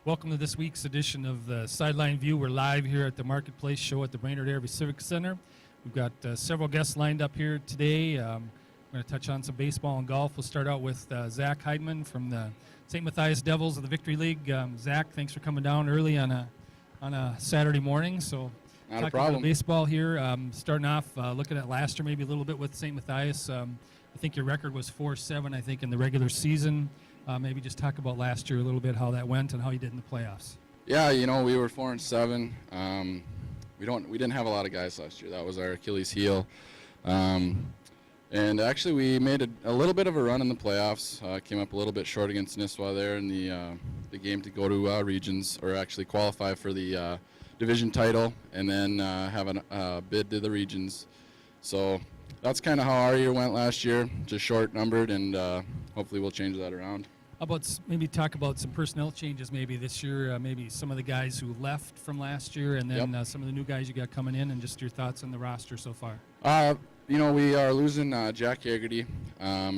Welcome to this week's edition of the Sideline View. We're live here at the Marketplace Show at the Brainerd Area Civic Center. We've got several guests lined up here today. We're going to touch on some baseball and golf. We'll start out with Zach Heidmann from the St. Mathias Devils of the Victory League. Zach, thanks for coming down early on a Saturday morning. So, not a problem. About baseball here. Starting off, looking at last year maybe a little bit with St. Matthias. I think your record was 4-7. I think in the regular season. Maybe just talk about last year a little bit, how that went and how you did in the playoffs. Yeah, we were 4-7. We didn't have a lot of guys last year. That was our Achilles heel. And actually, we made a little bit of a run in the playoffs. Came up a little bit short against Nisswa there in the game to go to regions, or actually qualify for the division title, and then have a bid to the regions. So that's kind of how our year went last year, just short numbered, and hopefully we'll change that around. How about maybe talk about some personnel changes maybe this year, maybe some of the guys who left from last year, and then some of the new guys you got coming in, and just your thoughts on the roster so far. We are losing Jack Haggerty.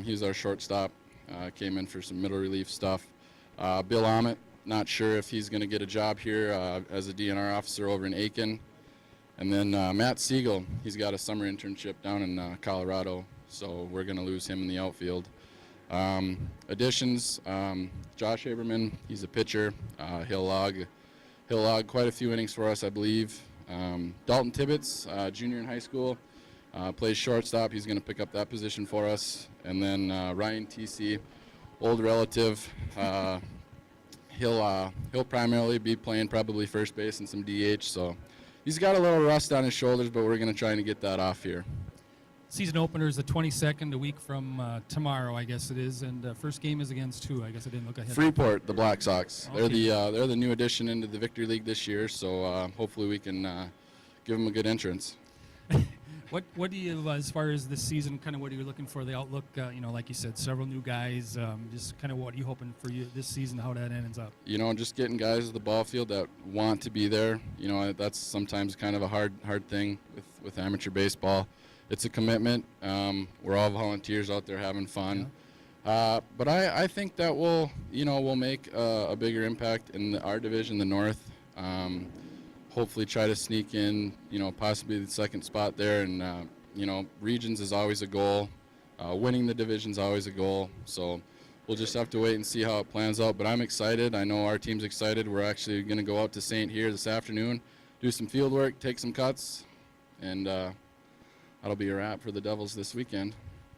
He's our shortstop. Came in for some middle relief stuff. Bill Ahmet, not sure if he's going to get a job here as a DNR officer over in Aiken. And then Matt Siegel, he's got a summer internship down in Colorado, so we're going to lose him in the outfield. Additions, Josh Haberman, he's a pitcher. He'll log quite a few innings for us, I believe. Dalton Tibbetts, junior in high school, plays shortstop. He's going to pick up that position for us. And then Ryan TC, old relative. He'll primarily be playing probably first base and some DH. So he's got a little rust on his shoulders, but we're going to try to get that off here. Season opener is the 22nd, a week from tomorrow, I guess it is, and first game is against who? I guess I didn't look ahead. Freeport, the Black Sox. Okay. They're the new addition into the Victory League this year, so hopefully we can give them a good entrance. What do you, as far as this season, kind of what are you looking for, the outlook? Like you said, several new guys. Just kind of what are you hoping for you this season, how that ends up? Just getting guys to the ball field that want to be there. That's sometimes kind of a hard thing with amateur baseball. It's a commitment. We're all volunteers out there having fun. Yeah. But I think that we'll make a bigger impact in our division, the North. Hopefully try to sneak in, possibly the second spot there. And, regions is always a goal. Winning the division is always a goal. So we'll just have to wait and see how it plans out. But I'm excited. I know our team's excited. We're actually going to go out to St. here this afternoon, do some field work, take some cuts, and that'll be a wrap for the Devils this weekend.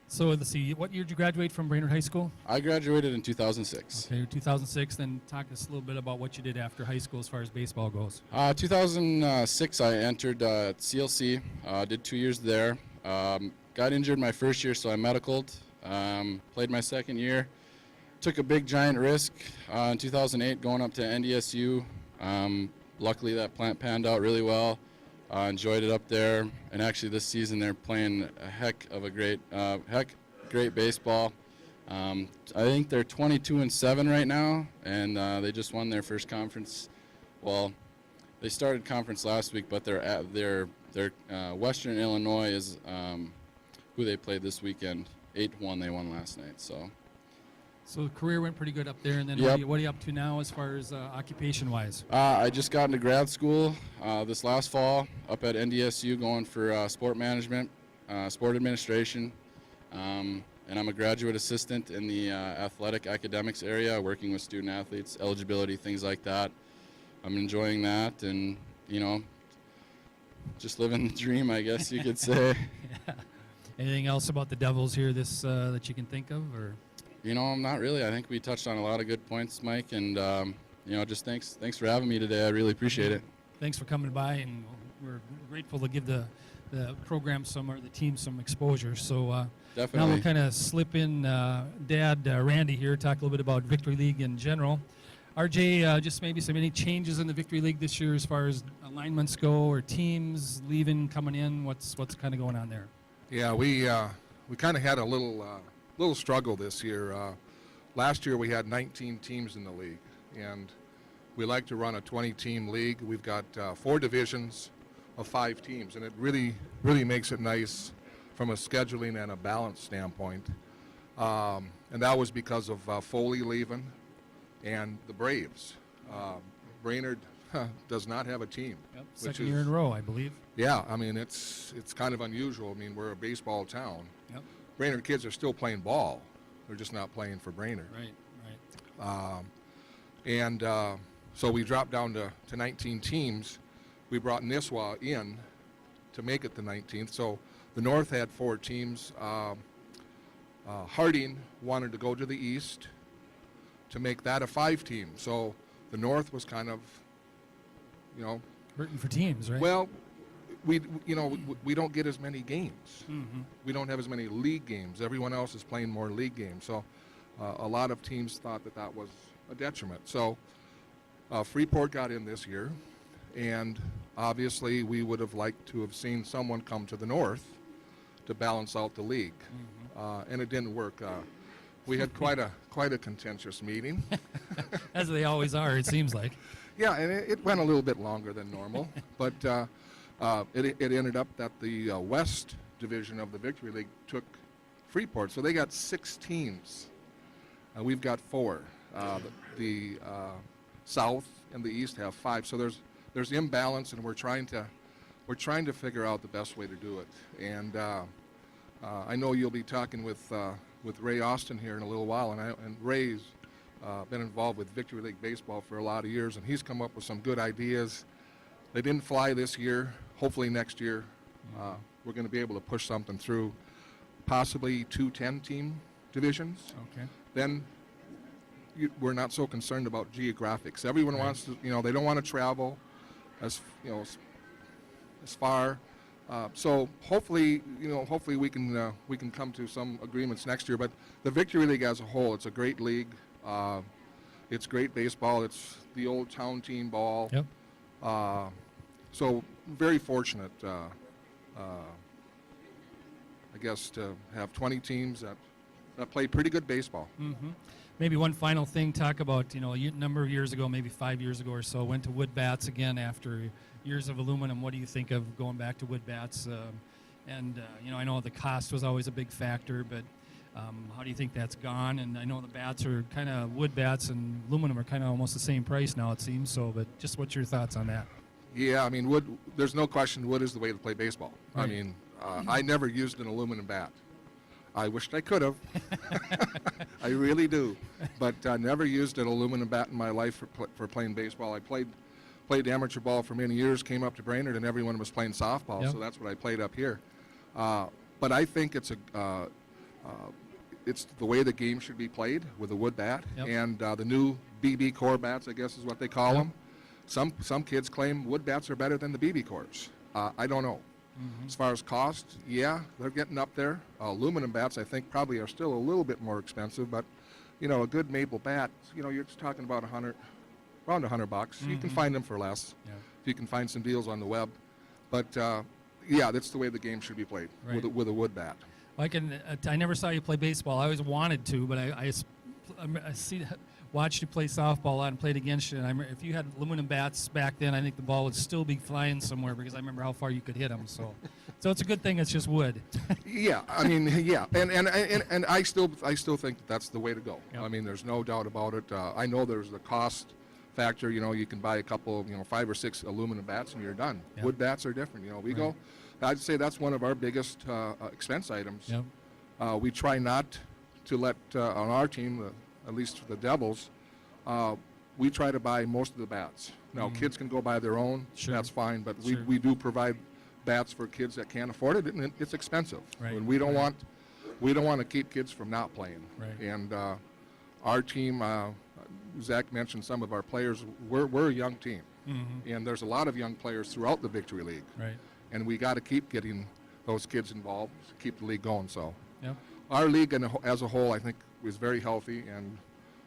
So let's see, what year did you graduate from Brainerd High School? I graduated in 2006. Okay, 2006. Then talk to us a little bit about what you did after high school as far as baseball goes. 2006, I entered CLC, did 2 years there. Got injured my first year, so I medicaled. Played my second year. Took a big, giant risk in 2008 going up to NDSU. Luckily, that plant panned out really well. Enjoyed it up there, and actually this season they're playing a heck of a great baseball. I think they're 22-7 right now, and they just won their first conference. Well, they started conference last week, but their Western Illinois is who they played this weekend. 8-1 they won last night. So the career went pretty good up there, and then yep. What are you up to now as far as occupation-wise? I just got into grad school this last fall up at NDSU going for sport management, sport administration, and I'm a graduate assistant in the athletic academics area, working with student athletes, eligibility, things like that. I'm enjoying that, and, just living the dream, I guess you could say. Yeah. Anything else about the Devils here that you can think of, or? Not really. I think we touched on a lot of good points, Mike, and just thanks for having me today. I really appreciate it. Thanks for coming by, and we're grateful to give the program or the team some exposure. So definitely. Now we'll kind of slip in Dad Randy here, talk a little bit about Victory League in general. RJ, just maybe any changes in the Victory League this year as far as alignments go, or teams leaving, coming in. What's kind of going on there? Yeah, we kind of had a little struggle this year. Last year we had 19 teams in the league, and we like to run a 20-team league. We've got 4 divisions of 5 teams, and it really makes it nice from a scheduling and a balance standpoint. And that was because of Foley leaving and the Braves. Brainerd does not have a team. Yep. which Second year in a row, I believe. Yeah, I mean, it's kind of unusual. I mean, we're a baseball town. Yep. Brainerd kids are still playing ball. They're just not playing for Brainerd. Right. So we dropped down to 19 teams. We brought Nisswa in to make it the 19th. So the North had 4 teams. Harding wanted to go to the East to make that a 5-team. So the North was kind of, Hurting for teams, right? well, we don't get as many games. Mm-hmm. We don't have as many league games. Everyone else is playing more league games. So a lot of teams thought that was a detriment. So Freeport got in this year, and obviously we would have liked to have seen someone come to the North to balance out the league, and it didn't work. We had quite a contentious meeting. As they always are, it seems like. Yeah, and it went a little bit longer than normal, but it ended up that the West Division of the Victory League took Freeport, so they got 6 teams. We've got 4. The South and the East have 5, so there's imbalance, and we're trying to figure out the best way to do it. And I know you'll be talking with Ray Austin here in a little while, and Ray's been involved with Victory League baseball for a lot of years, and he's come up with some good ideas. They didn't fly this year. Hopefully next year we're going to be able to push something through, possibly 2 10-team divisions. Okay. Then we're not so concerned about geographics. Everyone wants to, they don't want to travel as far. So hopefully we can come to some agreements next year. But the Victory League as a whole, it's a great league. It's great baseball. It's the old town team ball. Yep. So very fortunate, I guess, to have 20 teams that play pretty good baseball. Mm-hmm. Maybe one final thing, talk about, a number of years ago, maybe 5 years ago or so, went to wood bats again after years of aluminum. What do you think of going back to wood bats? I know the cost was always a big factor, but how do you think that's gone? And I know the bats are kind of, wood bats and aluminum are kind of almost the same price now, it seems so, but just what's your thoughts on that? Yeah, I mean, wood, there's no question wood is the way to play baseball. Right. I mean, I never used an aluminum bat. I wished I could have. I really do. But I never used an aluminum bat in my life for playing baseball. I played amateur ball for many years, came up to Brainerd, and everyone was playing softball, Yep. so that's what I played up here. But I think it's the way the game should be played with a wood bat. Yep. And the new BB core bats, I guess is what they call Yep. them. Some kids claim wood bats are better than the BB cores. I don't know. Mm-hmm. As far as cost, yeah, they're getting up there. Aluminum bats, I think, probably are still a little bit more expensive, but a good maple bat, you're just talking about around $100 bucks. You can find them for less. Yeah. You can find some deals on the web, but yeah, that's the way the game should be played, Right. with a wood bat. I never saw you play baseball. I always wanted to, but I watched you play softball a lot and played against you. And if you had aluminum bats back then, I think the ball would still be flying somewhere because I remember how far you could hit them. So it's a good thing it's just wood. Yeah, I mean, yeah, and I still think that's the way to go. Yep. I mean, there's no doubt about it. I know there's the cost factor. You can buy a couple, 5 or 6 aluminum bats and you're done. Yep. Wood bats are different. We Right. go. I'd say that's one of our biggest expense items. Yep. We try not to let on our team, at least for the Devils, we try to buy most of the bats. Now, kids can go buy their own. Sure. That's fine, but Sure. we do provide bats for kids that can't afford it, and it's expensive. Right. And we don't Right. want to keep kids from not playing. Right. And our team, Zach mentioned some of our players. We're a young team, Mm-hmm. and there's a lot of young players throughout the Victory League, Right. and we got to keep getting those kids involved to keep the league going. So Yep. our league as a whole, I think, is very healthy, and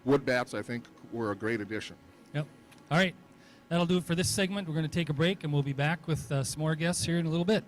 wood bats, I think, were a great addition. Yep. All right. That'll do it for this segment. We're going to take a break, and we'll be back with some more guests here in a little bit.